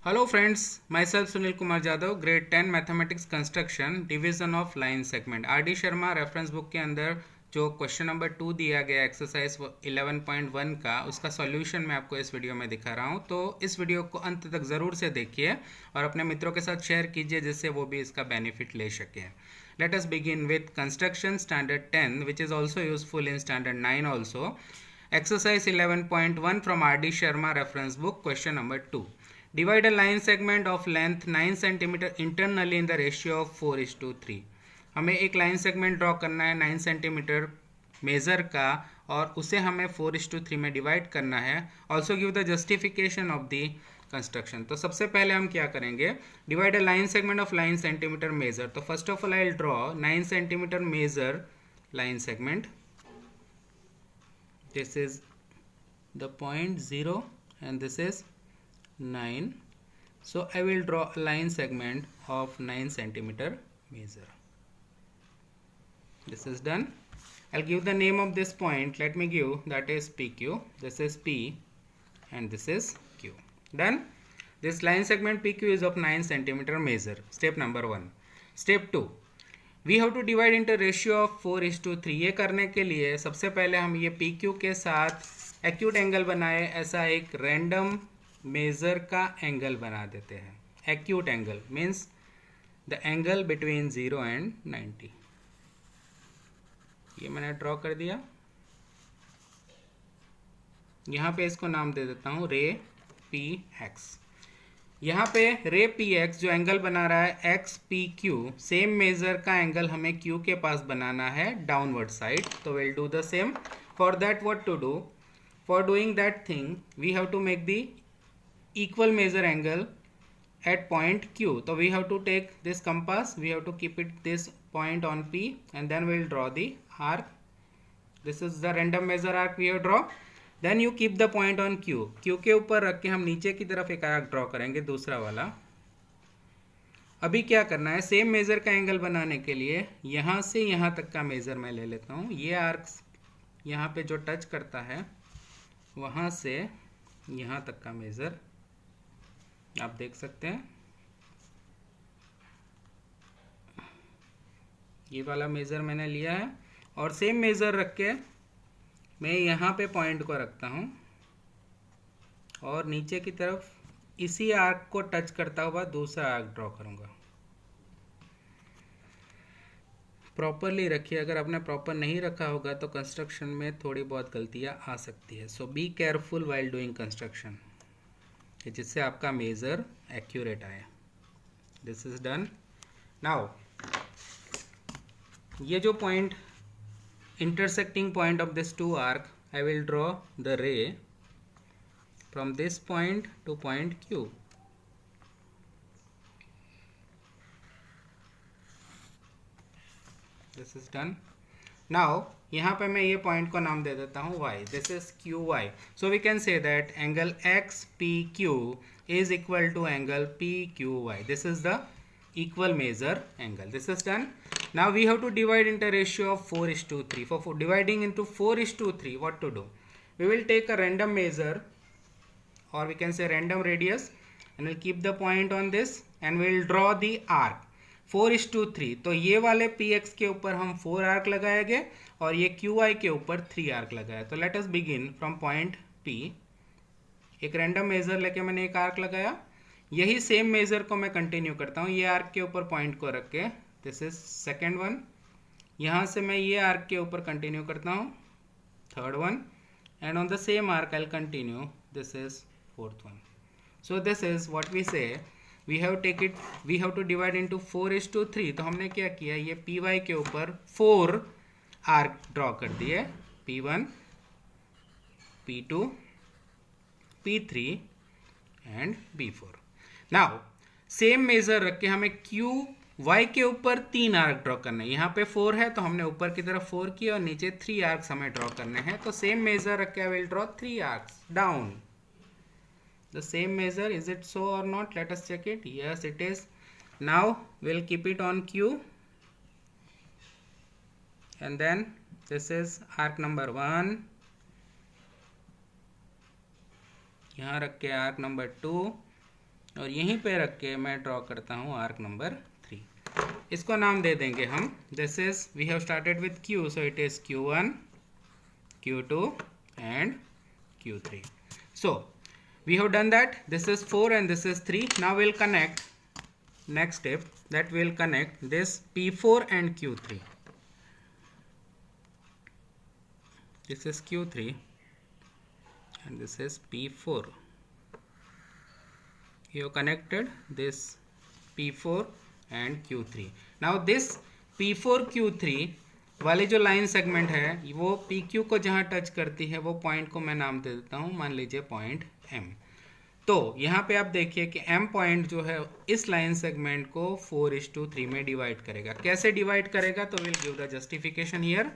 Hello friends, myself Sunil Kumar Jadhav, grade 10 mathematics construction division of line segment R D Sharma reference book के अंदर जो question number 2 दिया गया exercise 11.1 का उसका सॉल्यूशन मैं आपको इस वीडियो में दिखा रहा हूँ। तो इस वीडियो को अंत तक ज़रूर से देखिए और अपने मित्रों के साथ शेयर कीजिए जिससे वो भी इसका बेनिफिट ले सकें। Let us begin with construction standard 10 which is also useful in standard 9 also. Exercise 11.1 from R D Sharma reference book, question number 2. Divide a line segment of length 9 cm internally in the ratio of 4:3. हमें एक line segment draw करना है 9 centimeter measure का और उसे हमें 4:3 में divide करना है। Also give the justification of the construction. तो सबसे पहले हम क्या करेंगे, divide a line segment of line centimeter measure. तो first of all I will draw 9 centimeter measure line segment. This is the point 0 and this is 9. So I will draw a line segment of 9 centimeter measure. This is done. I'll give the name of this point. Let me give, that is PQ. This is P and this is Q. Done. This line segment PQ is of 9 centimeter measure. Step number 1. Step 2. We have to divide into ratio of 4:3। ये करने के लिए सबसे पहले हम ये P Q के साथ एक्यूट एंगल बनाए, ऐसा एक रैंडम मेज़र का एंगल बना देते हैं। Acute angle means the angle between 0 and 90। ये मैंने ड्रॉ कर दिया। यहाँ पे इसको नाम दे देता हूँ रे पी एक्स। यहाँ पे रे पी एक्स जो एंगल बना रहा है X P Q, same measure का एंगल हमें क्यू के पास बनाना है डाउनवर्ड साइड। तो will do the same. For that what to do, for doing that thing we have to make the equal measure angle at point Q. So we have to take this compass, we have to keep it this point on P and then we will draw the arc. This is the random measure arc we have draw. Then you keep the point on Q. Q के ऊपर रख के हम नीचे की तरफ एक arc draw करेंगे, दूसरा वाला। अभी क्या करना है, सेम मेजर का एंगल बनाने के लिए यहाँ से यहाँ तक का मेजर मैं ले लेता हूँ। ये आर्क यहाँ पे जो टच करता है वहाँ से यहाँ तक का मेजर आप देख सकते हैं। ये वाला मेज़र मैंने लिया है और सेम मेज़र रख के मैं यहाँ पे पॉइंट को रखता हूँ और नीचे की तरफ इसी आर्क को टच करता हुआ दूसरा आर्क ड्रॉ करूँगा। प्रॉपरली रखिए, अगर आपने प्रॉपर नहीं रखा होगा तो कंस्ट्रक्शन में थोड़ी बहुत गलतियाँ आ सकती है। So be careful while doing construction, जिससे आपका मेजर एक्यूरेट आए। This is done. नाउ ये जो point intersecting point of this two arc, I will draw the ray from this point to point Q. This is done. Now यहाँ पे मैं ये point को नाम दे देता हूँ y. This is Q Y. So we can say that angle X P Q is equal to angle P Q Y. This is the equal measure angle. This is done. Now we have to divide into ratio of 4:3. For dividing into 4:3, what to do? We will take a random measure or we can say random radius and we'll keep the point on this and we'll draw the arc 4:3. तो ये वाले px के ऊपर हम 4 arc लगाएंगे और ये qy के ऊपर 3 आर्क लगाए। तो let us begin from point P. एक रैंडम मेजर लेके मैंने एक आर्क लगाया, यही सेम मेजर को मैं कंटिन्यू करता हूँ ये आर्क के ऊपर पॉइंट को रख के। This is second one. यहाँ से मैं ये आर्क के ऊपर कंटिन्यू करता हूँ, third one, and on the same arc I continue. This is fourth one. So this is what we say we have to divide into 4:3। तो हमने क्या किया, ये पी वाई के ऊपर 4 आर्क ड्रॉ कर दिए, P1, P2, P3 and B4। Now same measure रख के हमें क्यू वाई के ऊपर 3 आर्क ड्रॉ करना है। यहाँ पे 4 है तो हमने ऊपर की तरफ 4 किया और नीचे 3 आर्क्स हमें ड्रॉ करने हैं। तो सेम मेजर रख के I will draw 3 arcs down. The same measure, is it so or not? Let us check it. Yes it is. Now will keep it on Q and then this is arc number 1, यहाँ रख के arc number 2 और यहीं पे रख के मैं draw करता हूँ आर्क नंबर 3। इसको नाम दे देंगे हम, this is we have started with Q, so it is Q1, Q2 and Q3. So we have done that. This is 4 and this is 3. Now we'll connect, next step, that we'll connect this P4 and Q3. This is Q3 and this is P4. You have connected this P4 and Q3. Now this P4 Q3 वाली जो line segment है वो PQ को जहाँ touch करती है वो point को मैं नाम दे देता हूँ, मान लीजिए पॉइंट M। तो यहाँ पे आप देखिए कि M पॉइंट जो है इस लाइन सेगमेंट को 4:3 में डिवाइड करेगा। कैसे डिवाइड करेगा, तो will give the justification here.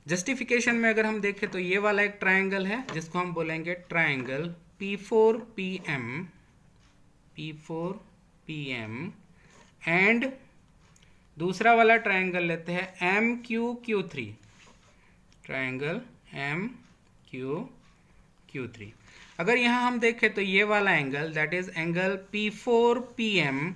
Justification में अगर हम देखें तो ये वाला एक ट्रायंगल है जिसको हम बोलेंगे ट्रायंगल P4PM एंड दूसरा वाला ट्रायंगल लेते हैं MQQ3, ट्रायंगल MQQ3। अगर यहाँ हम देखें तो ये वाला angle that is angle P4PM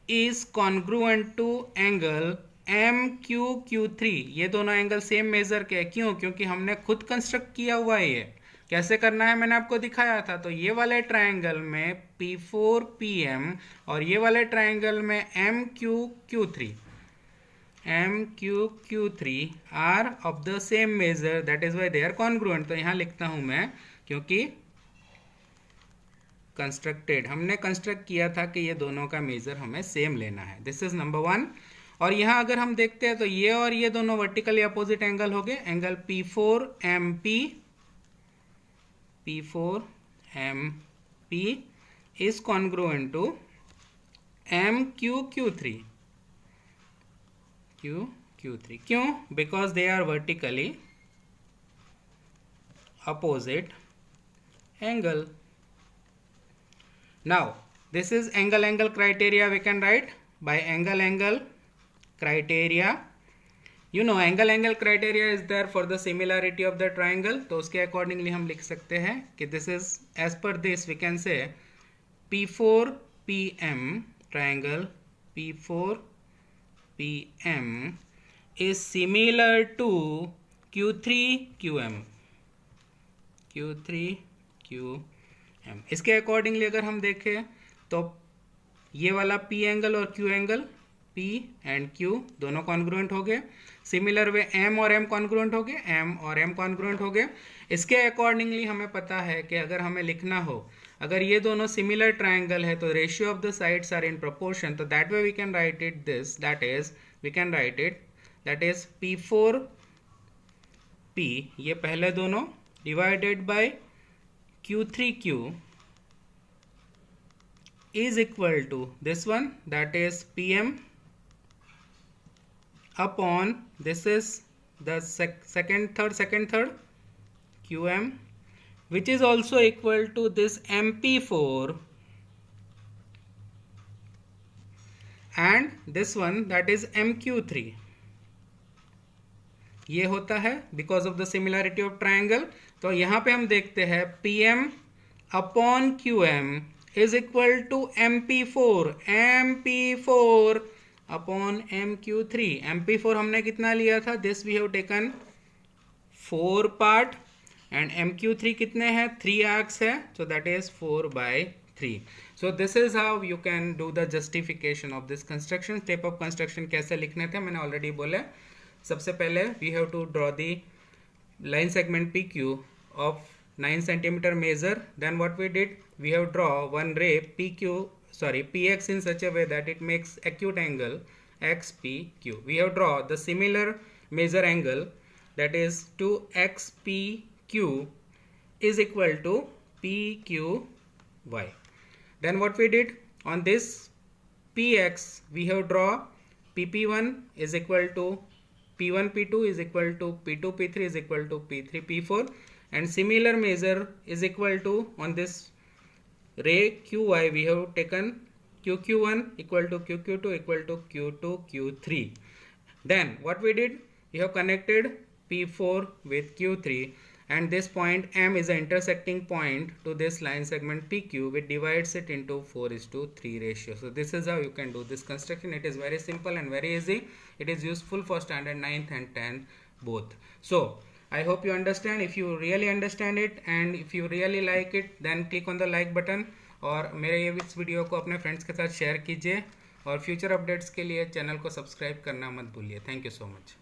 is congruent to angle MQQ3। ये दोनों एंगल सेम मेजर के, क्यों? क्योंकि हमने खुद कंस्ट्रक्ट किया हुआ है। ये कैसे करना है मैंने आपको दिखाया था। तो ये वाले ट्रायंगल में P4PM और ये वाले ट्रायंगल में MQQ3 are of the same measure, that is why they are congruent. तो यहाँ लिखता हूँ मैं, क्योंकि कंस्ट्रक्टेड, हमने कंस्ट्रक्ट किया था कि ये दोनों का मेजर हमें सेम लेना है। This is number 1। और यहाँ अगर हम देखते हैं तो ये और ये दोनों वर्टिकली अपोजिट एंगल हो गए। Angle P4MP is congruent to MQQ3। क्यों? Because they are vertically opposite angle. Now this is angle criteria. We can write by angle criteria. You know angle criteria is there for the similarity of the triangle. तो उसके accordingly हम लिख सकते हैं कि this is as per this we can say P4PM triangle P4PM is similar to Q3QM। इसके accordingly अगर हम देखें तो ये वाला P एंगल और Q angle, P and Q दोनों कॉन्ग्रुएंट हो गए। सिमिलर वे M और M कॉन्ग्रुएंट हो गए, M और M कॉन्ग्रुएंट हो गए। इसके अकॉर्डिंगली हमें पता है कि अगर हमें लिखना हो, अगर ये दोनों सिमिलर ट्रायंगल है तो ratio of the sides are in proportion. तो that way we can write it this, that is P4P, ये पहले दोनों divided by Q3Q is equal to this one, that is PM upon this is the second third QM, which is also equal to this MP4 and this one, that is MQ3। ये होता है because of the similarity of triangle. तो यहाँ पे हम देखते हैं PM upon QM is equal to MP4 upon MQ3। MP4 हमने कितना लिया था, this we have taken 4 part and MQ3 कितने हैं, 3 आर्क्स है, so that is 4/3। So this is how you can do the justification of this construction. Step of construction कैसे लिखने थे मैंने ऑलरेडी बोला। सबसे पहले we have to draw the line segment PQ of 9 cm measure. Then what we did, we have draw one ray PX in such a way that it makes acute angle XPQ. We have draw the similar measure angle, that is 2XPQ is equal to PQY. Then what we did, on this PX we have draw PP1 is equal to P1 P2 is equal to P2 P3 is equal to P3 P4, and similar measure is equal to, on this ray QY we have taken QQ1 equal to QQ2 equal to Q2 Q3. Then what we did, we have connected P4 with Q3, and this point M is the intersecting point to this line segment PQ, which divides it into 4:3 ratio. So this is how you can do this construction. It is very simple and very easy. It is useful for standard 9th and 10th both. So I hope you understand. If you really understand it and if you really like it, then click on the like button और मेरे ये इस video को अपने friends के साथ share कीजिए और फ्यूचर अपडेट्स के लिए चैनल को सब्सक्राइब करना मत भूलिए. Thank you so much.